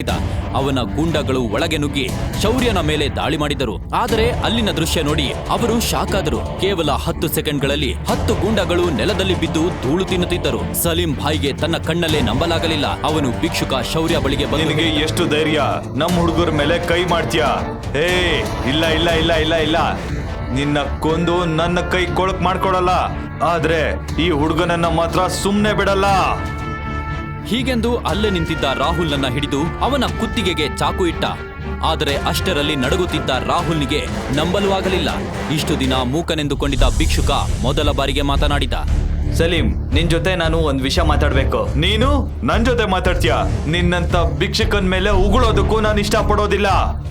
ಅವನ ಗೂಂಡಗಳು ಒಳಗೆ ನುಗ್ಗಿ ಶೌರ್ಯನ ಮೇಲೆ ದಾಳಿ ಮಾಡಿದರು. ಆದರೆ ಅಲ್ಲಿನ ದೃಶ್ಯ ನೋಡಿ ಅವರು ಶಾಕ್ ಆದರು. ಕೇವಲ 10 ಸೆಕೆಂಡ್ಗಳಲ್ಲಿ 10 ಗೂಂಡಗಳು ನೆಲದಲ್ಲಿ ಬಿದ್ದು ಧೂಳು ತಿನ್ನುತ್ತಿದ್ದರು. ಸಲೀಂ ಭಾಯ್ಗೆ ತನ್ನ ಕಣ್ಣಲ್ಲೇ ನಂಬಲಾಗಲಿಲ್ಲ. ಅವನು ಭಿಕ್ಷುಕ ಶೌರ್ಯ ಬಳಿಗೆ ಬಂದು, ನಿನಗೆ ಎಷ್ಟು ಧೈರ್ಯ ನಮ್ಮ ಹುಡುಗರ ಮೇಲೆ ಕೈ ಮಾಡ್ತೀಯಾ? ಏ ಇಲ್ಲ ಇಲ್ಲ ಇಲ್ಲ ಇಲ್ಲ ಇಲ್ಲ, ನಿನ್ನ ಕೊಂದು ನನ್ನ ಕೈ ಕೊಳಕ್ ಮಾಡ್ಕೊಡಲ್ಲ, ಆದ್ರೆ ಈ ಹುಡುಗನನ್ನ ಮಾತ್ರ ಸುಮ್ನೆ ಬಿಡಲ್ಲ. ಹೀಗೆಂದು ಅಲ್ಲೇ ನಿಂತಿದ್ದ ರಾಹುಲ್ನನ್ನ ಹಿಡಿದು ಅವನ ಕುತ್ತಿಗೆಗೆ ಚಾಕು ಇಟ್ಟ. ಆದರೆ ಅಷ್ಟರಲ್ಲಿ ನಡುಗುತ್ತಿದ್ದ ರಾಹುಲ್ನಿಗೆ ನಂಬಲು ಆಗಲಿಲ್ಲ. ಇಷ್ಟು ದಿನ ಮೂಕನೆಂದುಕೊಂಡಿದ್ದ ಭಿಕ್ಷುಕ ಮೊದಲ ಬಾರಿಗೆ ಮಾತನಾಡಿದ. ಸಲೀಂ, ನಿನ್ ಜೊತೆ ನಾನು ಒಂದ್ ವಿಷಯ ಮಾತಾಡ್ಬೇಕು. ನೀನು ನನ್ ಜೊತೆ ಮಾತಾಡ್ತೀಯ? ನಿನ್ನಂತ ಭಿಕ್ಷಕನ್ ಮೇಲೆ ಉಗುಳೋದಕ್ಕೂ ನಾನು ಇಷ್ಟ ಪಡೋದಿಲ್ಲ.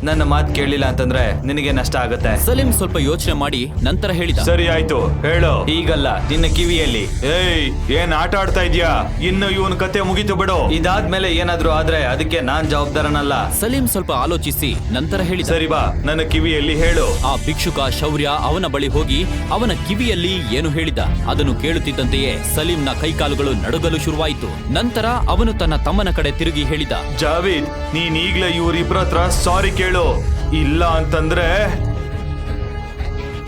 ನನ್ನ ಮಾತು ಕೇಳಿಲ್ಲ ಅಂತಂದ್ರೆ ನಿನಗೆ ನಷ್ಟ ಆಗುತ್ತೆ. ಸಲೀಂ ಸ್ವಲ್ಪ ಯೋಚನೆ ಮಾಡಿ ನಂತರ ಹೇಳಿದ. ಸರಿ ಆಯ್ತು, ಹೇಳು. ಈಗಲ್ಲ, ನಿನ್ನ ಕಿವಿಯಲ್ಲಿ. ಏಯ್, ಏನ್ ಆಟ ಆಡ್ತಾ ಇದ್ಯಾ? ಇನ್ನು ಇವನ್ ಕತೆ ಮುಗೀತು ಬಿಡು. ಇದಾದ್ಮೇಲೆ ಏನಾದ್ರೂ ಆದ್ರೆ ಅದಕ್ಕೆ ನಾನ್ ಜವಾಬ್ದಾರನಲ್ಲ. ಸಲೀಂ ಸ್ವಲ್ಪ ಆಲೋಚಿಸಿ ನಂತರ ಹೇಳಿದ. ಸರಿ ಬಾ, ನನ್ನ ಕಿವಿಯಲ್ಲಿ ಹೇಳು. ಆ ಭಿಕ್ಷುಕ ಶೌರ್ಯ ಅವನ ಬಳಿ ಹೋಗಿ ಅವನ ಕಿವಿಯಲ್ಲಿ ಏನು ಹೇಳಿದ. ಅದನ್ನು ಕೇಳುತ್ತಿದ್ದಂತೆಯೇ ಸಲೀಂನ ಕೈಕಾಲುಗಳು ನಡುಗಲು ಶುರುವಾಯಿತು. ನಂತರ ಅವನು ತನ್ನ ತಮ್ಮನ ಕಡೆ ತಿರುಗಿ ಹೇಳಿದ. ಜಾವೀದ್, ನೀನ್ ಈಗ್ಲೇ ಇವ್ರಿಬ್ರ ಹತ್ರ ಸಾರಿ ಕೇಳು, ಇಲ್ಲ ಅಂತಂದ್ರೆ.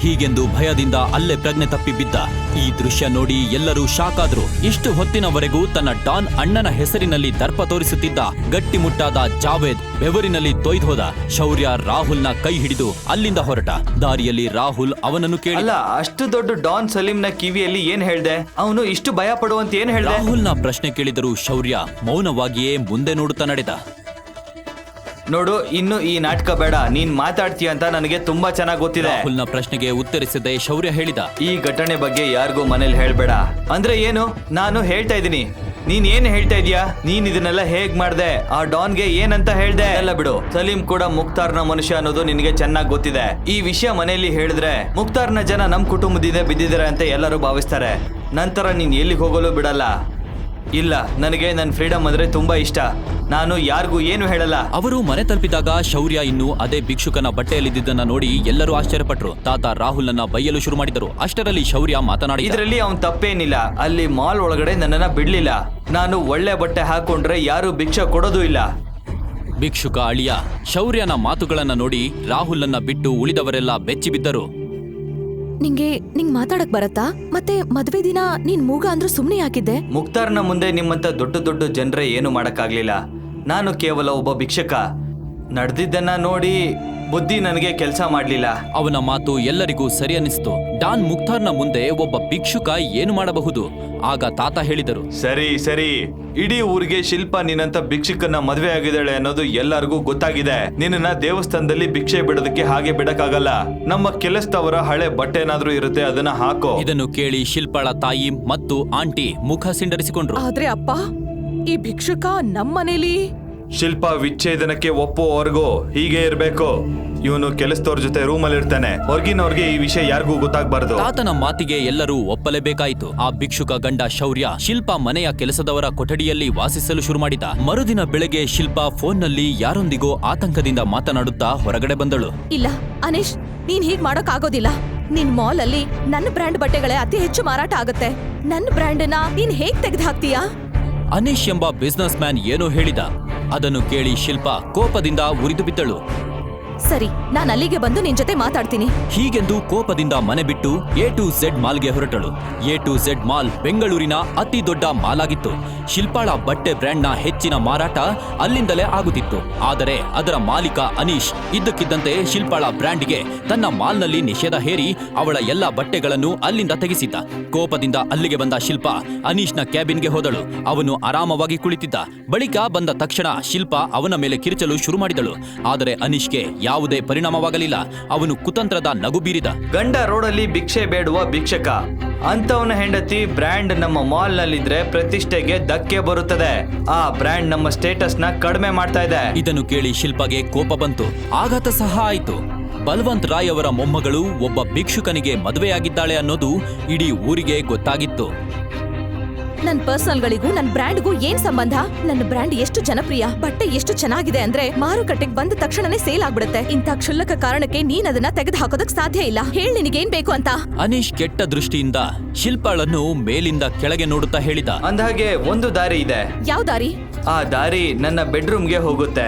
ಹೀಗೆಂದು ಭಯದಿಂದ ಅಲ್ಲೇ ಪ್ರಜ್ಞೆ ತಪ್ಪಿ ಬಿದ್ದ. ಈ ದೃಶ್ಯ ನೋಡಿ ಎಲ್ಲರೂ ಶಾಕ್ ಆದ್ರು. ಇಷ್ಟು ಹೊತ್ತಿನವರೆಗೂ ತನ್ನ ಡಾನ್ ಅಣ್ಣನ ಹೆಸರಿನಲ್ಲಿ ದರ್ಪ ತೋರಿಸುತ್ತಿದ್ದ ಗಟ್ಟಿಮುಟ್ಟಾದ ಜಾವೇದ್ ಬೆವರಿನಲ್ಲಿ ತೊಯ್ದು ಹೋದ. ಶೌರ್ಯ ರಾಹುಲ್ನ ಕೈ ಹಿಡಿದು ಅಲ್ಲಿಂದ ಹೊರಟ. ದಾರಿಯಲ್ಲಿ ರಾಹುಲ್ ಅವನನ್ನು ಕೇಳಿ, ಅಲ್ಲ, ಅಷ್ಟು ದೊಡ್ಡ ಡಾನ್ ಸಲೀಂನ ಕಿವಿಯಲ್ಲಿ ಏನ್ ಹೇಳ್ದೆ? ಅವನು ಇಷ್ಟು ಭಯ ಪಡುವಂತ ಏನ್ ಹೇಳ್ದೆ? ರಾಹುಲ್ನ ಪ್ರಶ್ನೆ ಕೇಳಿದರೂ ಶೌರ್ಯ ಮೌನವಾಗಿಯೇ ಮುಂದೆ ನೋಡುತ್ತಾ ನಡೆದ. ನೋಡು, ಇನ್ನು ಈ ನಾಟಕ ಬೇಡ. ನೀನ್ ಮಾತಾಡ್ತೀಯ ಅಂತ ನನಗೆ ತುಂಬಾ ಚೆನ್ನಾಗಿ ಗೊತ್ತಿದೆ. ರಾಹುಲ್ನ ಪ್ರಶ್ನೆಗೆ ಉತ್ತರಿಸದೆ ಶೌರ್ಯ ಹೇಳಿದ. ಈ ಘಟನೆ ಬಗ್ಗೆ ಯಾರಿಗೂ ಮನೇಲಿ ಹೇಳ್ಬೇಡ. ಅಂದ್ರೆ ಏನು? ನಾನು ಹೇಳ್ತಾ ಇದ್ದೀನಿ. ನೀನ್ ಏನ್ ಹೇಳ್ತಾ ಇದೀಯಾ? ನೀನ್ ಇದನ್ನೆಲ್ಲ ಹೇಗ್ ಮಾಡ್ದೆ? ಆ ಡಾನ್ಗೆ ಏನಂತ ಹೇಳ್ದೆ? ಎಲ್ಲ ಬಿಡು. ಸಲೀಂ ಕೂಡ ಮುಕ್ತಾರ್ನ ಮನುಷ್ಯ ಅನ್ನೋದು ನಿನಗೆ ಚೆನ್ನಾಗಿ ಗೊತ್ತಿದೆ. ಈ ವಿಷಯ ಮನೆಯಲ್ಲಿ ಹೇಳಿದ್ರೆ ಮುಕ್ತಾರ್ನ ಜನ ನಮ್ ಕುಟುಂಬದಿಂದ ಬಿದ್ದಿದ್ದಾರೆ ಅಂತ ಎಲ್ಲರೂ ಭಾವಿಸ್ತಾರೆ. ನಂತರ ನೀನ್ ಎಲ್ಲಿಗೆ ಹೋಗಲು ಬಿಡಲ್ಲ. ಇಲ್ಲ, ನನಗೆ ನನ್ನ ಫ್ರೀಡಮ್ ಅಂದ್ರೆ ತುಂಬಾ ಇಷ್ಟ. ನಾನು ಯಾರಿಗೂ ಏನು ಹೇಳಲ್ಲ. ಅವರು ಮನೆ ತಲುಪಿದಾಗ ಶೌರ್ಯ ಇನ್ನು ಅದೇ ಭಿಕ್ಷುಕನ ಬಟ್ಟೆಯಲ್ಲಿದ್ದನ್ನ ನೋಡಿ ಎಲ್ಲರೂ ಆಶ್ಚರ್ಯಪಟ್ರು. ತಾತ ರಾಹುಲ್ನನ್ನ ಬೈಯಲು ಶುರು ಮಾಡಿದರು. ಅಷ್ಟರಲ್ಲಿ ಶೌರ್ಯ ಮಾತನಾಡಿ, ಇದರಲ್ಲಿ ಅವನ್ ತಪ್ಪೇನಿಲ್ಲ. ಅಲ್ಲಿ ಮಾಲ್ ಒಳಗಡೆ ನನ್ನನ್ನ ಬಿಡ್ಲಿಲ್ಲ. ನಾನು ಒಳ್ಳೆ ಬಟ್ಟೆ ಹಾಕೊಂಡ್ರೆ ಯಾರು ಭಿಕ್ಷೆ ಕೊಡೋದು ಇಲ್ಲ. ಭಿಕ್ಷುಕ ಅಳಿಯ ಶೌರ್ಯನ ಮಾತುಗಳನ್ನ ನೋಡಿ ರಾಹುಲ್ನನ್ನ ಬಿಟ್ಟು ಉಳಿದವರೆಲ್ಲ ಬೆಚ್ಚಿ ಬಿದ್ದರು. ನಿಂಗ್ ಮಾತಾಡಕ್ ಬರತ್ತಾ? ಮತ್ತೆ ಮದ್ವೆ ದಿನ ನೀನ್ ಮೂಗ ಅಂದ್ರೂ ಸುಮ್ನೆ ಯಾಕಿದ್ದೆ? ಮುಕ್ತಾರ್ನ ಮುಂದೆ ನಿಮ್ಮಂತ ದೊಡ್ಡ ದೊಡ್ಡ ಜನರೇ ಏನು ಮಾಡಕ್ಕಾಗ್ಲಿಲ್ಲ. ನಾನು ಕೇವಲ ಒಬ್ಬ ಭಿಕ್ಷಕ. ನಡೆದಿದ್ದನ್ನ ನೋಡಿ ಬುದ್ಧಿ ನನಗೆ ಕೆಲಸ ಮಾಡ್ಲಿಲ್ಲ. ಅವನ ಮಾತು ಎಲ್ಲರಿಗೂ ಸರಿ ಅನಿಸ್ತು. ಡಾನ್ ಮುಕ್ತಾರ್ನ ಮುಂದೆ ಒಬ್ಬ ಭಿಕ್ಷುಕ ಏನು ಮಾಡಬಹುದು? ಆಗ ತಾತ ಹೇಳಿದರು. ಸರಿ ಸರಿ, ಇಡೀ ಊರಿಗೆ ಶಿಲ್ಪ ನಿನ್ನಂತ ಭಿಕ್ಷಕನ್ನ ಮದ್ವೆ ಆಗಿದ್ದಾಳೆ ಅನ್ನೋದು ಎಲ್ಲರಿಗೂ ಗೊತ್ತಾಗಿದೆ. ನಿನ್ನ ದೇವಸ್ಥಾನದಲ್ಲಿ ಭಿಕ್ಷೆ ಬಿಡೋದಕ್ಕೆ ಹಾಗೆ ಬಿಡಕ್ಕಾಗಲ್ಲ. ನಮ್ಮ ಕೆಲಸದವರ ಹಳೆ ಬಟ್ಟೆ ಏನಾದ್ರೂ ಇರುತ್ತೆ, ಅದನ್ನ ಹಾಕೋ. ಇದನ್ನು ಕೇಳಿ ಶಿಲ್ಪಾಳ ತಾಯಿ ಮತ್ತು ಆಂಟಿ ಮುಖ ಸಿಂಡರಿಸಿಕೊಂಡ್ರು. ಆದ್ರೆ ಅಪ್ಪ, ಈ ಭಿಕ್ಷುಕ ನಮ್ಮನೇಲಿ ಶಿಲ್ಪ ವಿಚ್ಛೇದನಕ್ಕೆ ಒಪ್ಪುವವರೆಗೂ ಹೀಗೆ ಇರ್ಬೇಕು. ಇವನು ಕೆಲಸದವ್ರ ಜೊತೆ ರೂಮಲ್ಲಿ ಇರ್ತಾನೆ. ಹೊರಗಿನವ್ರಿಗೆ ಈ ವಿಷಯ ಯಾರಿಗೂ ಗೊತ್ತಾಗಬಾರದು. ತಾತನ ಮಾತಿಗೆ ಎಲ್ಲರೂ ಒಪ್ಪಲೇಬೇಕಾಯಿತು. ಆ ಭಿಕ್ಷುಕ ಗಂಡ ಶೌರ್ಯ ಶಿಲ್ಪ ಮನೆಯ ಕೆಲಸದವರ ಕೊಠಡಿಯಲ್ಲಿ ವಾಸಿಸಲು ಶುರು ಮಾಡಿದ. ಮರುದಿನ ಬೆಳಗ್ಗೆ ಶಿಲ್ಪ ಫೋನ್ನಲ್ಲಿ ಯಾರೊಂದಿಗೋ ಆತಂಕದಿಂದ ಮಾತನಾಡುತ್ತಾ ಹೊರಗಡೆ ಬಂದಳು. ಇಲ್ಲ ಅನೀಶ್, ನೀನ್ ಹೀಗ್ ಮಾಡಕ್ ಆಗೋದಿಲ್ಲ. ನಿನ್ ಮಾಲ್ ಅಲ್ಲಿ ನನ್ನ ಬ್ರ್ಯಾಂಡ್ ಬಟ್ಟೆಗಳೇ ಅತಿ ಹೆಚ್ಚು ಮಾರಾಟ ಆಗುತ್ತೆ. ನನ್ನ ಬ್ರ್ಯಾಂಡ್ನ ನೀನ್ ಹೇಗ್ ತೆಗೆದು ಹಾಕ್ತೀಯಾ? ಅನೀಶ್ ಎಂಬ ಬಿಸ್ನೆಸ್ ಮ್ಯಾನ್ ಏನೋ ಹೇಳಿದ. ಅದನ್ನು ಕೇಳಿ ಶಿಲ್ಪ ಕೋಪದಿಂದ ಉರಿದು ಬಿದ್ದಳು. ಸರಿ, ನಾನ್ ಅಲ್ಲಿಗೆ ಬಂದು ನಿನ್ ಜೊತೆ ಮಾತಾಡ್ತೀನಿ. ಹೀಗೆಂದು ಕೋಪದಿಂದ ಮನೆ ಬಿಟ್ಟು A to Z ಮಾಲ್ಗೆ ಹೊರಟಳು. A to Z mall ಬೆಂಗಳೂರಿನ ಅತಿ ದೊಡ್ಡ ಮಾಲ್ ಆಗಿತ್ತು. ಶಿಲ್ಪಾಳ ಬಟ್ಟೆ ಬ್ರ್ಯಾಂಡ್ನ ಹೆಚ್ಚಿನ ಮಾರಾಟ ಅಲ್ಲಿಂದಲೇ ಆಗುತ್ತಿತ್ತು. ಆದರೆ ಅದರ ಮಾಲೀಕ ಅನೀಶ್ ಇದ್ದಕ್ಕಿದ್ದಂತೆ ಶಿಲ್ಪಾಳ ಬ್ರ್ಯಾಂಡ್ಗೆ ತನ್ನ ಮಾಲ್ನಲ್ಲಿ ನಿಷೇಧ ಹೇರಿ ಅವಳ ಎಲ್ಲ ಬಟ್ಟೆಗಳನ್ನು ಅಲ್ಲಿಂದ ತೆಗೆಸಿದ್ದ. ಕೋಪದಿಂದ ಅಲ್ಲಿಗೆ ಬಂದ ಶಿಲ್ಪ ಅನೀಶ್ನ ಕ್ಯಾಬಿನ್ಗೆ ಹೋದಳು. ಅವನು ಆರಾಮವಾಗಿ ಕುಳಿತಿದ್ದ. ಬಳಿಕ ಬಂದ ತಕ್ಷಣ ಶಿಲ್ಪ ಅವನ ಮೇಲೆ ಕಿರುಚಲು ಶುರು ಮಾಡಿದಳು. ಆದರೆ ಅನೀಶ್ಗೆ ಯಾವುದೇ ಪರಿಣಾಮವಾಗಲಿಲ್ಲ. ಅವನು ಕುತಂತ್ರದ ನಗು ಬೀರಿದ. ಗಂಡ ರೋಡಲ್ಲಿ ಭಿಕ್ಷೆ ಬೇಡುವ ಭಿಕ್ಷಕ ಅಂತವನ ಹೆಂಡತಿ ಬ್ರ್ಯಾಂಡ್ ನಮ್ಮ ಮಾಲ್ ನಲ್ಲಿದ್ರೆ ಪ್ರತಿಷ್ಠೆಗೆ ಧಕ್ಕೆ ಬರುತ್ತದೆ. ಆ ಬ್ರ್ಯಾಂಡ್ ನಮ್ಮ ಸ್ಟೇಟಸ್ ನ ಕಡಿಮೆ ಮಾಡ್ತಾ ಇದೆ. ಇದನ್ನು ಕೇಳಿ ಶಿಲ್ಪಾಗೆ ಕೋಪ ಬಂತು. ಆಘಾತ ಸಹ ಆಯಿತು. ಬಲವಂತ್ ರಾಯ್ ಅವರ ಮೊಮ್ಮಗಳು ಒಬ್ಬ ಭಿಕ್ಷುಕನಿಗೆ ಮದುವೆಯಾಗಿದ್ದಾಳೆ ಅನ್ನೋದು ಇಡೀ ಊರಿಗೆ ಗೊತ್ತಾಗಿತ್ತು. ನನ್ ಪರ್ಸನಲ್ಗಳಿಗೂ ನನ್ ಬ್ರ್ಯಾಂಡ್ಗೂ ಏನ್ ಸಂಬಂಧ? ನನ್ನ ಬ್ರ್ಯಾಂಡ್ ಎಷ್ಟು ಜನಪ್ರಿಯ, ಬಟ್ಟೆ ಎಷ್ಟು ಚೆನ್ನಾಗಿದೆ ಅಂದ್ರೆ ಮಾರುಕಟ್ಟೆಗೆ ಬಂದ ತಕ್ಷಣನೇ ಸೇಲ್ ಆಗ್ಬಿಡುತ್ತೆ. ಇಂಥ ಕ್ಷುಲ್ಲಕ ಕಾರಣಕ್ಕೆ ನೀನ್ ಅದನ್ನ ತೆಗೆದು ಹಾಕೋದಕ್ ಸಾಧ್ಯ ಇಲ್ಲ. ಹೇಳ್ ನಿನಗೇನ್ ಬೇಕು ಅಂತ? ಅನೀಶ್ ಕೆಟ್ಟ ದೃಷ್ಟಿಯಿಂದ ಶಿಲ್ಪಾಳನ್ನು ಮೇಲಿಂದ ಕೆಳಗೆ ನೋಡುತ್ತಾ ಹೇಳಿದ. ಅಂದಹಾಗೆ ಒಂದು ದಾರಿ ಇದೆ. ಯಾವ ದಾರಿ? ಆ ದಾರಿ ನನ್ನ ಬೆಡ್ರೂಮ್ಗೆ ಹೋಗುತ್ತೆ.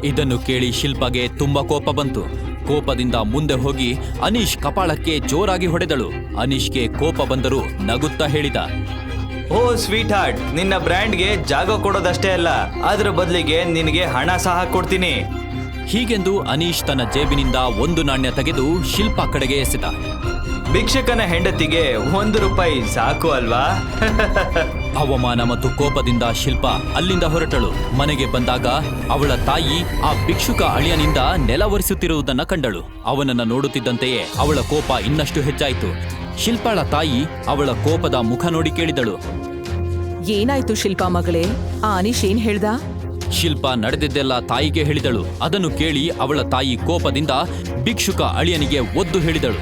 ಇದನ್ನು ಕೇಳಿ ಶಿಲ್ಪಾಗೆ ತುಂಬಾ ಕೋಪ ಬಂತು. ಕೋಪದಿಂದ ಮುಂದೆ ಹೋಗಿ ಅನೀಶ್ ಕಪಾಳಕ್ಕೆ ಜೋರಾಗಿ ಹೊಡೆದಳು. ಅನೀಶ್ಗೆ ಕೋಪ ಬಂದರೂ ನಗುತ್ತಾ ಹೇಳಿದ, ಓ ಸ್ವೀಟ್ ಹಾರ್ಟ್, ನಿನ್ನ ಬ್ರ್ಯಾಂಡ್ಗೆ ಜಾಗ ಕೊಡೋದಷ್ಟೇ ಅಲ್ಲ, ಅದ್ರ ಬದಲಿಗೆ ನಿನಗೆ ಹಣ ಸಹ ಕೊಡ್ತೀನಿ. ಹೀಗೆಂದು ಅನೀಶ್ ತನ್ನ ಜೇಬಿನಿಂದ 1 ನಾಣ್ಯ ತೆಗೆದು ಶಿಲ್ಪಾ ಕಡೆಗೆ ಎಸೆದ. ಭಿಕ್ಷಕನ ಹೆಂಡತಿಗೆ 1 ರೂಪಾಯಿ ಸಾಕು ಅಲ್ವಾ? ಅವಮಾನ ಮತ್ತು ಕೋಪದಿಂದ ಶಿಲ್ಪಾ ಅಲ್ಲಿಂದ ಹೊರಟಳು. ಮನೆಗೆ ಬಂದಾಗ ಅವಳ ತಾಯಿ ಆ ಭಿಕ್ಷುಕ ಅಳಿಯನಿಂದ ನೆಲ ಒರೆಸುತ್ತಿರುವುದನ್ನ ಕಂಡಳು. ಅವನನ್ನ ನೋಡುತ್ತಿದ್ದಂತೆಯೇ ಅವಳ ಕೋಪ ಇನ್ನಷ್ಟು ಹೆಚ್ಚಾಯಿತು. ಶಿಲ್ಪಾಳ ತಾಯಿ ಅವಳ ಕೋಪದ ಮುಖ ನೋಡಿ ಕೇಳಿದಳು, ಏನಾಯ್ತು ಶಿಲ್ಪಾ ಮಗಳೇ? ಆ ಅನೀಶ್ ಏನ್ ಹೇಳ್ದ? ಶಿಲ್ಪಾ ನಡೆದಿದ್ದೆಲ್ಲ ತಾಯಿಗೆ ಹೇಳಿದಳು. ಅದನ್ನು ಕೇಳಿ ಅವಳ ತಾಯಿ ಕೋಪದಿಂದ ಭಿಕ್ಷುಕ ಅಳಿಯನಿಗೆ ಒದ್ದು ಹೇಳಿದಳು,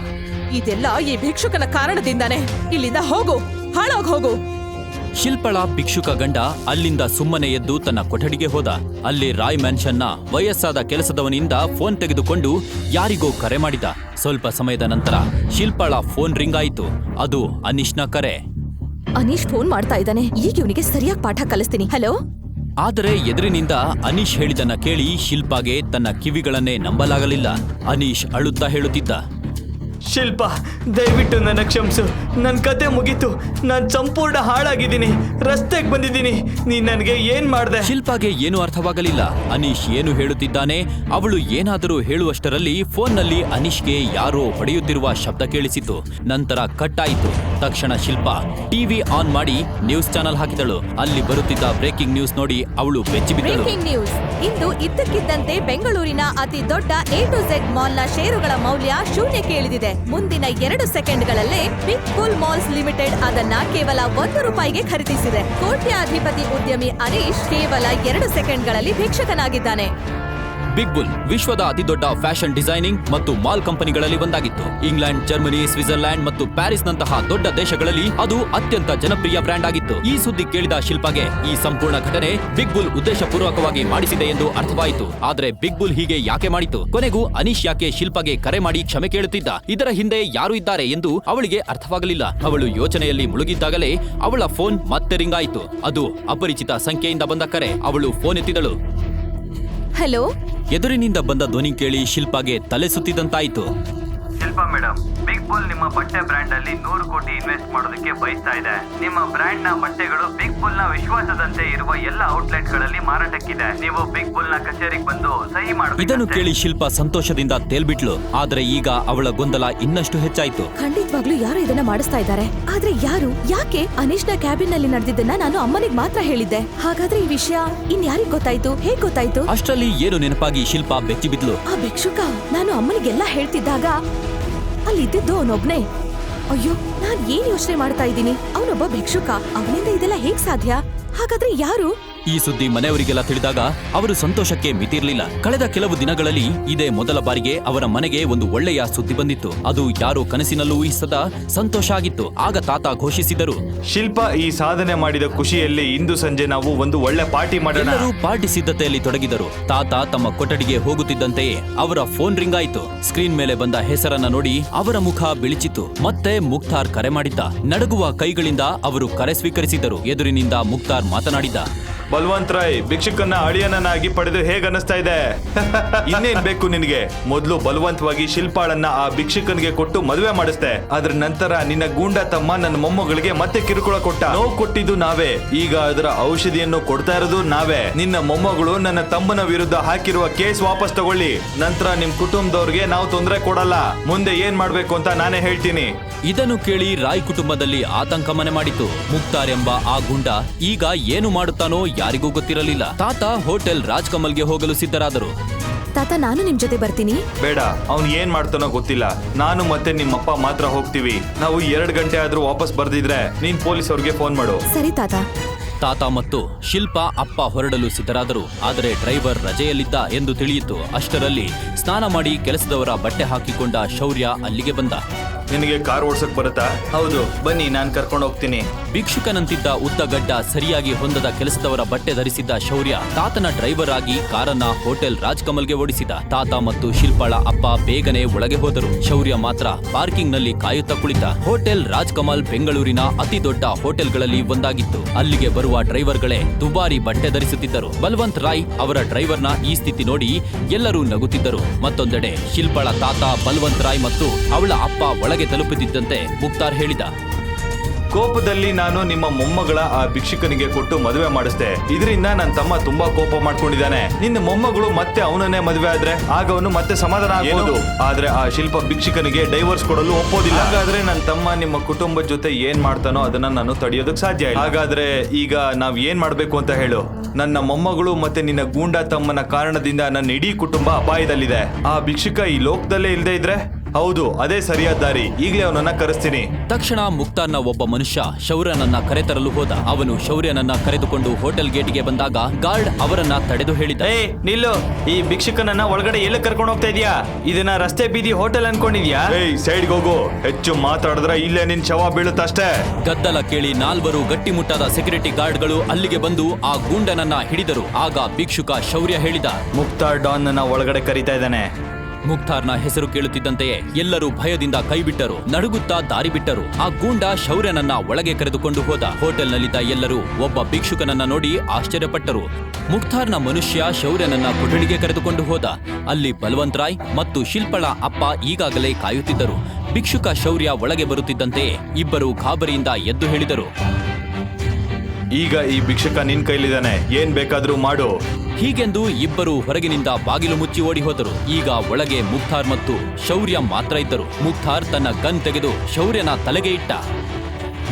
ಇದೆಲ್ಲ ಈ ಭಿಕ್ಷುಕನ ಕಾರಣದಿಂದಾನೆ. ಇಲ್ಲಿಂದ ಹೋಗು, ಹಾಳಾಗ್ ಹೋಗು. ಶಿಲ್ಪಳ ಭಿಕ್ಷುಕ ಗಂಡ ಅಲ್ಲಿಂದ ಸುಮ್ಮನೆ ಎದ್ದು ತನ್ನ ಕೊಠಡಿಗೆ ಹೋದ. ಅಲ್ಲಿ ರಾಯ್ ಮ್ಯಾನ್ಷನ್ನ ವಯಸ್ಸಾದ ಕೆಲಸದವನಿಂದ ಫೋನ್ ತೆಗೆದುಕೊಂಡು ಯಾರಿಗೋ ಕರೆ ಮಾಡಿದ. ಸ್ವಲ್ಪ ಸಮಯದ ನಂತರ ಶಿಲ್ಪಳ ಫೋನ್ ರಿಂಗ್ ಆಯಿತು. ಅದು ಅನೀಶ್ನ ಕರೆ. ಅನೀಶ್ ಫೋನ್ ಮಾಡ್ತಾ ಇದ್ದಾನೆ. ಈಗ ಇವನಿಗೆ ಸರಿಯಾಗಿ ಪಾಠ ಕಲಿಸ್ತೀನಿ. ಹಲೋ. ಆದರೆ ಎದುರಿನಿಂದ ಅನೀಶ್ ಹೇಳಿದನ್ನ ಕೇಳಿ ಶಿಲ್ಪಾಗೆ ತನ್ನ ಕಿವಿಗಳನ್ನೇ ನಂಬಲಾಗಲಿಲ್ಲ. ಅನೀಶ್ ಅಳುತ್ತಾ ಹೇಳುತ್ತಿದ್ದ, ಶಿಲ್ಪ, ದಯವಿಟ್ಟು ನನ್ನ ಕ್ಷಮಿಸು. ನನ್ನ ಕತೆ ಮುಗೀತು. ನಾನು ಸಂಪೂರ್ಣ ಹಾಳಾಗಿದ್ದೀನಿ. ರಸ್ತೆಗೆ ಬಂದಿದ್ದೀನಿ. ನೀನ್ ನನಗೆ ಏನ್ ಮಾಡ್ದೆ? ಶಿಲ್ಪಾಗೆ ಏನೂ ಅರ್ಥವಾಗಲಿಲ್ಲ. ಅನೀಶ್ ಏನು ಹೇಳುತ್ತಿದ್ದಾನೆ, ಅವಳು ಏನಾದರೂ ಹೇಳುವಷ್ಟರಲ್ಲಿ ಫೋನ್ನಲ್ಲಿ ಅನೀಶ್ಗೆ ಯಾರೋ ಹೊಡೆಯುತ್ತಿರುವ ಶಬ್ದ ಕೇಳಿಸಿತು. ನಂತರ ಕಟ್ ಆಯಿತು. ತಕ್ಷಣ ಶಿಲ್ಪಾ ಟಿವಿ ಆನ್ ಮಾಡಿ ನ್ಯೂಸ್ ಚಾನೆಲ್ ಹಾಕಿದಳು. ಅಲ್ಲಿ ಬರುತ್ತಿದ್ದ ಬ್ರೇಕಿಂಗ್ ನ್ಯೂಸ್ ನೋಡಿ ಅವಳು ಬೆಚ್ಚಿಬಿದ್ದಳು. Breaking news. ಇಂದು ಇದ್ದಕ್ಕಿದ್ದಂತೆ ಬೆಂಗಳೂರಿನ ಅತಿ ದೊಡ್ಡ A to Z ಮಾಲ್ನ ಷೇರುಗಳ ಮೌಲ್ಯ ಶೂನ್ಯಕ್ಕೆ ಇಳಿದಿದೆ. ಮುಂದಿನ 2 ಸೆಕೆಂಡ್ಗಳಲ್ಲೇ ಬಿಗ್ ಬುಲ್ ಮಾಲ್ಸ್ ಲಿಮಿಟೆಡ್ ಅದನ್ನ ಕೇವಲ 1 ರೂಪಾಯಿಗೆ ಖರೀದಿಸಿದೆ. ಕೋಟ್ಯಾಧಿಪತಿ ಉದ್ಯಮಿ ಅನೀಶ್ ಕೇವಲ 2 ಸೆಕೆಂಡ್ಗಳಲ್ಲಿ ಭಿಕ್ಷಕನಾಗಿದ್ದಾನೆ. ಬಿಗ್ ಬುಲ್ ವಿಶ್ವದ ಅತಿದೊಡ್ಡ ಫ್ಯಾಷನ್ ಡಿಸೈನಿಂಗ್ ಮತ್ತು ಮಾಲ್ ಕಂಪನಿಗಳಲ್ಲಿ ಒಂದಾಗಿತ್ತು. ಇಂಗ್ಲೆಂಡ್, ಜರ್ಮನಿ, ಸ್ವಿಟ್ಜರ್ಲ್ಯಾಂಡ್ ಮತ್ತು ಪ್ಯಾರಿಸ್ನಂತಹ ದೊಡ್ಡ ದೇಶಗಳಲ್ಲಿ ಅದು ಅತ್ಯಂತ ಜನಪ್ರಿಯ ಬ್ರ್ಯಾಂಡ್ ಆಗಿತ್ತು. ಈ ಸುದ್ದಿ ಕೇಳಿದ ಶಿಲ್ಪಾಗೆ ಈ ಸಂಪೂರ್ಣ ಘಟನೆ ಬಿಗ್ ಬುಲ್ ಉದ್ದೇಶಪೂರ್ವಕವಾಗಿ ಮಾಡಿಸಿದೆ ಎಂದು ಅರ್ಥವಾಯಿತು. ಆದರೆ ಬಿಗ್ ಬುಲ್ ಹೀಗೆ ಯಾಕೆ ಮಾಡಿತು? ಕೊನೆಗೂ ಅನೀಶ್ ಯಾಕೆ ಶಿಲ್ಪಾಗೆ ಕರೆ ಮಾಡಿ ಕ್ಷಮೆ ಕೇಳುತ್ತಿದ್ದ? ಇದರ ಹಿಂದೆ ಯಾರು ಇದ್ದಾರೆ ಎಂದು ಅವಳಿಗೆ ಅರ್ಥವಾಗಲಿಲ್ಲ. ಅವಳು ಯೋಚನೆಯಲ್ಲಿ ಮುಳುಗಿದ್ದಾಗಲೇ ಅವಳ ಫೋನ್ ಮತ್ತೆ ರಿಂಗ್ ಆಯಿತು. ಅದು ಅಪರಿಚಿತ ಸಂಖ್ಯೆಯಿಂದ ಬಂದ ಕರೆ. ಅವಳು ಫೋನ್ ಎತ್ತಿದಳು. ಹಲೋ. ಎದುರಿನಿಂದ ಬಂದ ಧ್ವನಿ ಕೇಳಿ ಶಿಲ್ಪಾಗೆ ತಲೆ ಸುತ್ತಿದಂತಾಯಿತು. ಶಿಲ್ಪಾ ಮೇಡಮ್, ಬಿಗ್ ಬುಲ್ ನಿಮ್ಮ ಬಟ್ಟೆ ಬ್ರ್ಯಾಂಡ್ ಅಲ್ಲಿ 100 ಕೋಟಿ ಇನ್ವೆಸ್ಟ್ ಮಾಡೋದಕ್ಕೆ ಬಯಸ್ತಾ ಇದೆ. ನಿಮ್ಮ ಬ್ರ್ಯಾಂಡ್ ನ ಬಟ್ಟೆಗಳು ಬಿಗ್ ಬುಲ್ ನ ವಿಶ್ವಾಸದಂತೆ ಇರುವ ಎಲ್ಲ ಔಟ್ಲೆಟ್ ಗಳಲ್ಲಿ ಮಾರಾಟಕ್ಕಿದೆ. ನೀವು ಬಿಗ್ ಬುಲ್ ನ ಕಚೇರಿಗೆ ಬಂದು ಸಹಿ ಮಾಡಬೇಕು. ಇದನ್ನು ಕೇಳಿ ಶಿಲ್ಪಾ ಸಂತೋಷದಿಂದ ತೇಲ್ಬಿಟ್ಲು. ಆದ್ರೆ ಈಗ ಅವಳ ಗೊಂದಲ ಇನ್ನಷ್ಟು ಹೆಚ್ಚಾಯ್ತು. ಖಂಡಿತವಾಗ್ಲೂ ಯಾರು ಇದನ್ನ ಮಾಡಿಸ್ತಾ ಇದ್ದಾರೆ. ಆದ್ರೆ ಯಾರು? ಯಾಕೆ? ಅನೀಶ್ನ ಕ್ಯಾಬಿನ್ ನಲ್ಲಿ ನಡೆದಿದ್ದನ್ನ ನಾನು ಅಮ್ಮನಿಗೆ ಮಾತ್ರ ಹೇಳಿದ್ದೆ. ಹಾಗಾದ್ರೆ ಈ ವಿಷಯ ಇನ್ಯಾರಿಗ್ ಗೊತ್ತಾಯ್ತು? ಹೇಗ್ ಗೊತ್ತಾಯ್ತು? ಅಷ್ಟರಲ್ಲಿ ಏನು ನೆನಪಾಗಿ ಶಿಲ್ಪಾ ಬೆಚ್ಚಿಬಿದ್ಲು. ಆ ಭಿಕ್ಷುಕ ನಾನು ಅಮ್ಮನಿಗೆಲ್ಲ ಹೇಳ್ತಿದ್ದಾಗ ಅಲ್ಲಿದ್ದು ಅವನೊಬ್ನೇ. ಅಯ್ಯೋ, ನಾನ್ ಏನ್ ಯೋಚನೆ ಮಾಡ್ತಾ ಇದ್ದೀನಿ? ಅವನೊಬ್ಬ ಭಿಕ್ಷುಕ. ಅವನಿಂದ ಇದೆಲ್ಲ ಹೇಗ್ ಸಾಧ್ಯ? ಹಾಗಾದ್ರೆ ಯಾರು? ಈ ಸುದ್ದಿ ಮನೆಯವರಿಗೆಲ್ಲ ತಿಳಿದಾಗ ಅವರು ಸಂತೋಷಕ್ಕೆ ಮಿತಿರ್ಲಿಲ್ಲ. ಕಳೆದ ಕೆಲವು ದಿನಗಳಲ್ಲಿ ಇದೇ ಮೊದಲ ಬಾರಿಗೆ ಅವರ ಮನೆಗೆ ಒಂದು ಒಳ್ಳೆಯ ಸುದ್ದಿ ಬಂದಿತ್ತು. ಅದು ಯಾರೋ ಕನಸಿನಲ್ಲೂ ಊಹಿಸದ ಸಂತೋಷ ಆಗಿತ್ತು. ಆಗ ತಾತ ಘೋಷಿಸಿದರು, ಶಿಲ್ಪಾ ಈ ಸಾಧನೆ ಮಾಡಿದ ಖುಷಿಯಲ್ಲಿ ಇಂದು ಸಂಜೆ ನಾವು ಒಂದು ಒಳ್ಳೆ ಪಾರ್ಟಿ ಮಾಡೋಣ. ಎಲ್ಲರೂ ಪಾರ್ಟಿ ಸಿದ್ಧತೆಯಲ್ಲಿ ತೊಡಗಿದರು. ತಾತ ತಮ್ಮ ಕೊಠಡಿಗೆ ಹೋಗುತ್ತಿದ್ದಂತೆಯೇ ಅವರ ಫೋನ್ ರಿಂಗ್ ಆಯಿತು. ಸ್ಕ್ರೀನ್ ಮೇಲೆ ಬಂದ ಹೆಸರನ್ನ ನೋಡಿ ಅವರ ಮುಖ ಬಿಳಿಚಿತು. ಮತ್ತೆ ಮುಕ್ತಾರ್ ಕರೆ ಮಾಡಿದ್ದ. ನಡುಗುವ ಕೈಗಳಿಂದ ಅವರು ಕರೆ ಸ್ವೀಕರಿಸಿದರು. ಎದುರಿನಿಂದ ಮುಕ್ತಾರ್ ಮಾತನಾಡಿದ, ಬಲ್ವಂತ್ ರಾಯ್, ಭಿಕ್ಷುಕನ್ನ ಅಳಿಯನನ್ನಾಗಿ ಪಡೆದು ಹೇಗ್ ಅನಿಸ್ತಾ ಇದೆ? ಇನ್ನೇನ್ ಬೇಕು ನಿನಗೆ? ಮೊದಲು ಬಲವಂತವಾಗಿ ಶಿಲ್ಪಾಳನ್ನ ಆ ಭಿಕ್ಷುಕನಿಗೆ ಕೊಟ್ಟು ಮದುವೆ ಮಾಡಿಸ್ದೆ. ಅದ್ರ ನಂತರ ನಿನ್ನ ಗೂಂಡ ತಮ್ಮ ನನ್ನ ಮೊಮ್ಮಗಳಿಗೆ ಮತ್ತೆ ಕಿರುಕುಳ ಕೊಟ್ಟ. ನೋವು ಕೊಟ್ಟಿದ್ದು ನಾವೇ. ಈಗ ಅದರ ಔಷಧಿಯನ್ನು ಕೊಡ್ತಾ ಇರೋದು ನಾವೇ. ನಿನ್ನ ಮೊಮ್ಮಗಳು ನನ್ನ ತಮ್ಮನ ವಿರುದ್ಧ ಹಾಕಿರುವ ಕೇಸ್ ವಾಪಸ್ ತಗೊಳ್ಳಿ. ನಂತರ ನಿಮ್ ಕುಟುಂಬದವ್ರಿಗೆ ನಾವು ತೊಂದರೆ ಕೊಡಲ್ಲ. ಮುಂದೆ ಏನ್ ಮಾಡ್ಬೇಕು ಅಂತ ನಾನೇ ಹೇಳ್ತೀನಿ. ಇದನ್ನು ಕೇಳಿ ರಾಯ್ ಕುಟುಂಬದಲ್ಲಿ ಆತಂಕ ಮನೆ ಮಾಡಿತು. ಮುಕ್ತಾರ್ ಎಂಬ ಆ ಗುಂಡ ಈಗ ಏನು ಮಾಡುತ್ತಾನೋ ಯಾರಿಗೂ ಗೊತ್ತಿರಲಿಲ್ಲ. ತಾತ ಹೋಟೆಲ್ ರಾಜ್ ಕಮಲ್ಗೆ ಹೋಗಲು ಸಿದ್ಧರಾದರು. ತಾತ, ನಾನು ನಿಮ್ ಜೊತೆ ಬರ್ತೀನಿ. ಬೇಡ, ಅವ್ನು ಏನ್ ಮಾಡ್ತಾನೋ ಗೊತ್ತಿಲ್ಲ. ನಾನು ಮತ್ತೆ ನಿಮ್ಮಪ್ಪ ಮಾತ್ರ ಹೋಗ್ತೀವಿ. ನಾವು 2 ಗಂಟೆ ಆದ್ರೂ ವಾಪಸ್ ಬರ್ದಿದ್ರೆ ನೀನ್ ಪೊಲೀಸ್ ಅವ್ರಿಗೆ ಫೋನ್ ಮಾಡು. ಸರಿ ತಾತ. ತಾತ ಮತ್ತು ಶಿಲ್ಪಾ ಅಪ್ಪ ಹೊರಡಲು ಸಿದ್ಧರಾದರು. ಆದರೆ ಡ್ರೈವರ್ ರಜೆಯಲ್ಲಿದ್ದ ಎಂದು ತಿಳಿಯಿತು. ಅಷ್ಟರಲ್ಲಿ ಸ್ನಾನ ಮಾಡಿ ಕೆಲಸದವರ ಬಟ್ಟೆ ಹಾಕಿಕೊಂಡ ಶೌರ್ಯ ಅಲ್ಲಿಗೆ ಬಂದ. ನಿನಗೆ ಕಾರ್ ಓಡ್ಸಕ್ ಬರುತ್ತಾ? ಹೌದು, ಬನ್ನಿ ನಾನು ಕರ್ಕೊಂಡು ಹೋಗ್ತೀನಿ. ಭಿಕ್ಷುಕನಂತಿದ್ದ ಉದ್ದಗಡ್ಡ ಸರಿಯಾಗಿ ಹೊಂದದ ಕೆಲಸದವರ ಬಟ್ಟೆ ಧರಿಸಿದ್ದ ಶೌರ್ಯ ತಾತನ ಡ್ರೈವರ್ ಆಗಿ ಕಾರನ್ನ ಹೋಟೆಲ್ ರಾಜ್ಕಮಲ್ಗೆ ಓಡಿಸಿದ. ತಾತ ಮತ್ತು ಶಿಲ್ಪಾಳ ಅಪ್ಪ ಬೇಗನೆ ಒಳಗೆ ಹೋದರು. ಶೌರ್ಯ ಮಾತ್ರ ಪಾರ್ಕಿಂಗ್ ನಲ್ಲಿ ಕಾಯುತ್ತಾ ಕುಳಿತ. ಹೋಟೆಲ್ ರಾಜ್ಕಮಲ್ ಬೆಂಗಳೂರಿನ ಅತಿ ದೊಡ್ಡ ಹೋಟೆಲ್ಗಳಲ್ಲಿ ಒಂದಾಗಿತ್ತು. ಅಲ್ಲಿಗೆ ಬರುವ ಡ್ರೈವರ್ಗಳೇ ದುಬಾರಿ ಬಟ್ಟೆ ಧರಿಸುತ್ತಿದ್ದರು. ಬಲ್ವಂತ್ ರಾಯ್ ಅವರ ಡ್ರೈವರ್ನ ಈ ಸ್ಥಿತಿ ನೋಡಿ ಎಲ್ಲರೂ ನಗುತ್ತಿದ್ದರು. ಮತ್ತೊಂದೆಡೆ ಶಿಲ್ಪಾಳ ತಾತ ಬಲ್ವಂತ್ ರಾಯ್ ಮತ್ತು ಅವಳ ಅಪ್ಪ ಒಳಗೆ ತಲುಪುತ್ತಿದ್ದಂತೆ ಮುಕ್ತಾರ್ ಹೇಳಿದ, ಕೋಪದಲ್ಲಿ ನಾನು ನಿಮ್ಮ ಮೊಮ್ಮಗಳ ಆ ಭಿಕ್ಷುಕನಿಗೆ ಕೊಟ್ಟು ಮದುವೆ ಮಾಡಿಸ್ದೆ. ಇದರಿಂದ ನನ್ನ ತಮ್ಮ ತುಂಬಾ ಕೋಪ ಮಾಡ್ಕೊಂಡಿದ್ದಾನೆ. ನಿನ್ನ ಮೊಮ್ಮಗಳು ಮತ್ತೆ ಅವನನ್ನೇ ಮದುವೆ ಆದ್ರೆ ಆಗ ಅವನು ಮತ್ತೆ ಸಮಾಧಾನ ಆಗೋದು. ಆದ್ರೆ ಆ ಶಿಲ್ಪ ಭಿಕ್ಷುಕನಿಗೆ ಡೈವರ್ಸ್ ಕೊಡಲು ಒಪ್ಪೋದಿಲ್ಲ. ಹಾಗಾದ್ರೆ ನನ್ನ ತಮ್ಮ ನಿಮ್ಮ ಕುಟುಂಬದ ಜೊತೆ ಏನ್ ಮಾಡ್ತಾನೋ ಅದನ್ನ ನಾನು ತಡೆಯೋದಕ್ಕೆ ಸಾಧ್ಯ ಇಲ್ಲ. ಹಾಗಾದ್ರೆ ಈಗ ನಾವ್ ಏನ್ ಮಾಡ್ಬೇಕು ಅಂತ ಹೇಳು. ನನ್ನ ಮೊಮ್ಮಗಳು ಮತ್ತೆ ನಿನ್ನ ಗೂಂಡಾ ತಮ್ಮನ ಕಾರಣದಿಂದ ನನ್ನ ಇಡೀ ಕುಟುಂಬ ಅಪಾಯದಲ್ಲಿದೆ. ಆ ಭಿಕ್ಷುಕ ಈ ಲೋಕದಲ್ಲೇ ಇಲ್ಲದೆ ಇದ್ರೆ? ಹೌದು, ಅದೇ ಸರಿಯಾದ ದಾರಿ. ಈಗಲೇ ಅವನನ್ನ ಕರೆಸ್ತೀನಿ. ತಕ್ಷಣ ಮುಕ್ತಾರ್ನ ಒಬ್ಬ ಮನುಷ್ಯ ಶೌರ್ಯನನ್ನ ಕರೆತರಲು ಹೋದ. ಅವನು ಶೌರ್ಯನನ್ನ ಕರೆದುಕೊಂಡು ಹೋಟೆಲ್ ಗೇಟ್ಗೆ ಬಂದಾಗ ಗಾರ್ಡ್ ಅವರನ್ನ ತಡೆದು ಹೇಳಿದ, ಏ ನಿಲ್ಲು, ಈ ಭಿಕ್ಷುಕನನ್ನ ಒಳಗಡೆ ಎಲ್ಲಿ ಕರ್ಕೊಂಡು ಹೋಗ್ತಾ ಇದೀಯಾ? ಇದನ್ನ ರಸ್ತೆ ಬೀದಿ ಹೋಟೆಲ್ ಅನ್ಕೊಂಡಿದ್ಯಾ? ಏಯ್, ಸೈಡ್ಗೆ ಹೋಗು. ಹೆಚ್ಚು ಮಾತಾಡಿದ್ರೆ ಇಲ್ಲೇ ನಿನ್ ಶವ ಬೀಳುತ್ತಷ್ಟೇ. ಗದ್ದಲ ಕೇಳಿ 4 ಗಟ್ಟಿಮುಟ್ಟಾದ ಸೆಕ್ಯೂರಿಟಿ ಗಾರ್ಡ್ಗಳು ಅಲ್ಲಿಗೆ ಬಂದು ಆ ಗೂಂಡನನ್ನ ಹಿಡಿದರು. ಆಗ ಭಿಕ್ಷುಕ ಶೌರ್ಯ ಹೇಳಿದ, ಮುಕ್ತಾರ್ ಡಾನ್ ನನ್ನ ಒಳಗಡೆ ಕರೀತಾ ಇದ್ದಾನೆ. ಮುಕ್ತಾರ್ನ ಹೆಸರು ಕೇಳುತ್ತಿದ್ದಂತೆಯೇ ಎಲ್ಲರೂ ಭಯದಿಂದ ಕೈಬಿಟ್ಟರು, ನಡುಗುತ್ತಾ ದಾರಿ ಬಿಟ್ಟರು. ಆ ಗೂಂಡ ಶೌರ್ಯನನ್ನ ಒಳಗೆ ಕರೆದುಕೊಂಡು ಹೋದ. ಹೋಟೆಲ್ನಲ್ಲಿದ್ದ ಎಲ್ಲರೂ ಒಬ್ಬ ಭಿಕ್ಷುಕನನ್ನ ನೋಡಿ ಆಶ್ಚರ್ಯಪಟ್ಟರು. ಮುಕ್ತಾರ್ನ ಮನುಷ್ಯ ಶೌರ್ಯನನ್ನ ಕೊಠಡಿಗೆ ಕರೆದುಕೊಂಡು ಹೋದ. ಅಲ್ಲಿ ಬಲ್ವಂತ್ ರಾಯ್ ಮತ್ತು ಶಿಲ್ಪಳ ಅಪ್ಪ ಈಗಾಗಲೇ ಕಾಯುತ್ತಿದ್ದರು. ಭಿಕ್ಷುಕ ಶೌರ್ಯ ಒಳಗೆ ಬರುತ್ತಿದ್ದಂತೆಯೇ ಇಬ್ಬರು ಗಾಬರಿಯಿಂದ ಎದ್ದು ಹೇಳಿದರು, ಈಗ ಈ ಭಿಕ್ಷುಕ ನಿನ್ ಕೈಲಿದ್ದಾನೆ, ಏನ್ ಬೇಕಾದ್ರೂ ಮಾಡು. ಹೀಗೆಂದು ಇಬ್ಬರು ಹೊರಗಿನಿಂದ ಬಾಗಿಲು ಮುಚ್ಚಿ ಓಡಿ ಹೋದರು. ಈಗ ಒಳಗೆ ಮುಕ್ತಾರ್ ಮತ್ತು ಶೌರ್ಯ ಮಾತ್ರ ಇದ್ದರು. ಮುಕ್ತಾರ್ ತನ್ನ ಗನ್ ತೆಗೆದು ಶೌರ್ಯನ ತಲೆಗೆ ಇಟ್ಟ.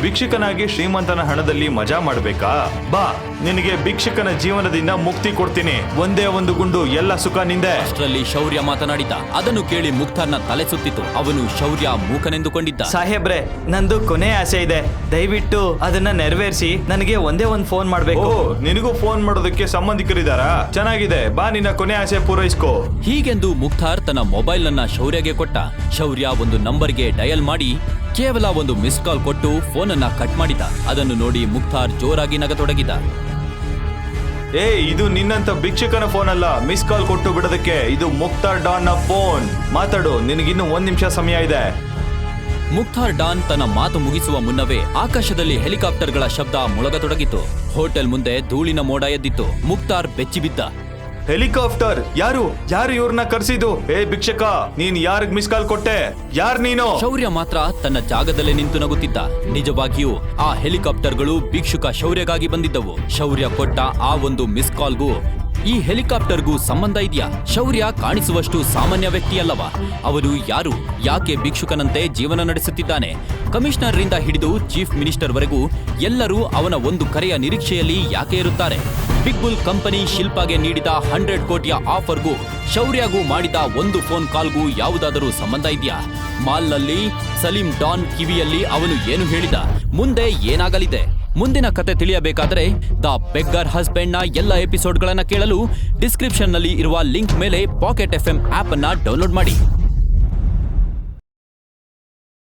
ಭಿಕ್ಷುಕನಾಗಿ ಶ್ರೀಮಂತನ ಹಣದಲ್ಲಿ ಮಜಾ ಮಾಡ್ಬೇಕಾ? ಬಾ, ನಿನಗೆ ಭಿಕ್ಷುಕನ ಜೀವನದಿಂದ ಮುಕ್ತಿ ಕೊಡ್ತೀನಿ. ಒಂದೇ ಒಂದು ಗುಂಡು, ಎಲ್ಲ ಸುಖ ನಿಂದೆ. ಅಷ್ಟರಲ್ಲಿ ಶೌರ್ಯ ಮಾತನಾಡಿದ. ಅದನ್ನು ಕೇಳಿ ಮುಕ್ತಾರ್ನ ತಲೆ ಸುತ್ತಿತು. ಅವನು ಶೌರ್ಯ ಮೂಕನೆಂದುಕೊಂಡಿದ್ದ. ಸಾಹೇಬ್ರೆ, ನಂದು ಕೊನೆ ಆಸೆ ಇದೆ. ದಯವಿಟ್ಟು ಅದನ್ನ ನೆರವೇರಿಸಿ. ನನಗೆ ಒಂದೇ ಒಂದು ಫೋನ್ ಮಾಡ್ಬೇಕು. ಓ, ನಿನಗೂ ಫೋನ್ ಮಾಡೋದಕ್ಕೆ ಸಂಬಂಧಿಕರಿದ್ದಾರಾ? ಚೆನ್ನಾಗಿದೆ, ಬಾ ನಿನ್ನ ಕೊನೆ ಆಸೆ ಪೂರೈಸ್ಕೋ. ಹೀಗೆಂದು ಮುಕ್ತಾರ್ ತನ್ನ ಮೊಬೈಲ್ ನನ್ನ ಶೌರ್ಯಗೆ ಕೊಟ್ಟ. ಶೌರ್ಯ ಒಂದು ನಂಬರ್ಗೆ ಡಯಲ್ ಮಾಡಿ ಕೇವಲ ಒಂದು ಮಿಸ್ ಕಾಲ್ ಕೊಟ್ಟು ಫೋನನ್ನ ಕಟ್ ಮಾಡಿದ. ಅದನ್ನು ನೋಡಿ ಮುಕ್ತಾರ್ ಜೋರಾಗಿ ನಗತೊಡಗಿದ. ಏ, ಇದು ನಿನ್ನಂತ ಭಿಕ್ಷುಕನ ಫೋನ್ ಅಲ್ಲ, ಮಿಸ್ ಕಾಲ್ ಕೊಟ್ಟು ಬಿಡೋದಕ್ಕೆ. ಇದು ಮುಕ್ತಾರ್ ಡಾನ್ ನ ಫೋನ್. ಮಾತಾಡು, ನಿನಗಿನ್ನು 1 ನಿಮಿಷ ಸಮಯ ಇದೆ. ಮುಕ್ತಾರ್ ಡಾನ್ ತನ್ನ ಮಾತು ಮುಗಿಸುವ ಮುನ್ನವೇ ಆಕಾಶದಲ್ಲಿ ಹೆಲಿಕಾಪ್ಟರ್ಗಳ ಶಬ್ದ ಮೊಳಗತೊಡಗಿತು. ಹೋಟೆಲ್ ಮುಂದೆ ಧೂಳಿನ ಮೋಡ ಎದ್ದಿತ್ತು. ಮುಕ್ತಾರ್ ಬೆಚ್ಚಿಬಿದ್ದ. ಹೆಲಿಕಾಪ್ಟರ್? ಯಾರು ಇವ್ರನ್ನ ಕರ್ಸಿದ್ದು? ಏ ಭಿಕ್ಷಕ, ನೀನ್ ಯಾರಿಗ್ ಮಿಸ್ ಕಾಲ್ ಕೊಟ್ಟೆ? ಯಾರ್ ನೀನು? ಶೌರ್ಯ ಮಾತ್ರ ತನ್ನ ಜಾಗದಲ್ಲೇ ನಿಂತು ನಗುತ್ತಿದ್ದ. ನಿಜವಾಗಿಯೂ ಆ ಹೆಲಿಕಾಪ್ಟರ್ಗಳು ಭಿಕ್ಷುಕ ಶೌರ್ಯಗಾಗಿ ಬಂದಿದ್ದವು. ಶೌರ್ಯ ಕೊಟ್ಟ ಆ ಒಂದು ಮಿಸ್ ಕಾಲ್ಗೂ ಈ ಹೆಲಿಕಾಪ್ಟರ್ಗೂ ಸಂಬಂಧ ಇದೆಯಾ? ಶೌರ್ಯ ಕಾಣಿಸುವಷ್ಟು ಸಾಮಾನ್ಯ ವ್ಯಕ್ತಿಯಲ್ಲವ. ಅವನು ಯಾರು? ಯಾಕೆ ಭಿಕ್ಷುಕನಂತೆ ಜೀವನ ನಡೆಸುತ್ತಿದ್ದಾನೆ? ಕಮಿಷನರ್ ರಿಂದ ಹಿಡಿದು ಚೀಫ್ ಮಿನಿಸ್ಟರ್ ವರೆಗೂ ಎಲ್ಲರೂ ಅವನ ಒಂದು ಕರೆಯ ನಿರೀಕ್ಷೆಯಲ್ಲಿ ಯಾಕೆ ಇರುತ್ತಾರೆ? ಬಿಗ್ ಬುಲ್ ಕಂಪನಿ ಶಿಲ್ಪಾಗೆ ನೀಡಿದ 100 ಕೋಟಿಯ ಆಫರ್ಗೂ ಶೌರ್ಯಗೂ ಮಾಡಿದ ಒಂದು ಫೋನ್ ಕಾಲ್ಗೂ ಯಾವುದಾದರೂ ಸಂಬಂಧ ಇದೆಯಾ? ಮಾಲ್ನಲ್ಲಿ ಸಲೀಂ ಡಾನ್ ಕಿವಿಯಲ್ಲಿ ಅವನು ಏನು ಹೇಳಿದ? ಮುಂದೆ ಏನಾಗಲಿದೆ? ಮುಂದಿನ ಕತೆ ತಿಳಿಯಬೇಕಾದರೆ ದ ಬೆಗ್ಗರ್ ಹಸ್ಬೆಂಡ್ ನ ಎಲ್ಲ ಎಪಿಸೋಡ್ಗಳನ್ನ ಕೇಳಲು ಡಿಸ್ಕ್ರಿಪ್ಷನ್ ನಲ್ಲಿ ಇರುವ ಲಿಂಕ್ ಮೇಲೆ ಪಾಕೆಟ್ FM ಆಪ್ ಅನ್ನ ಡೌನ್ಲೋಡ್ ಮಾಡಿ.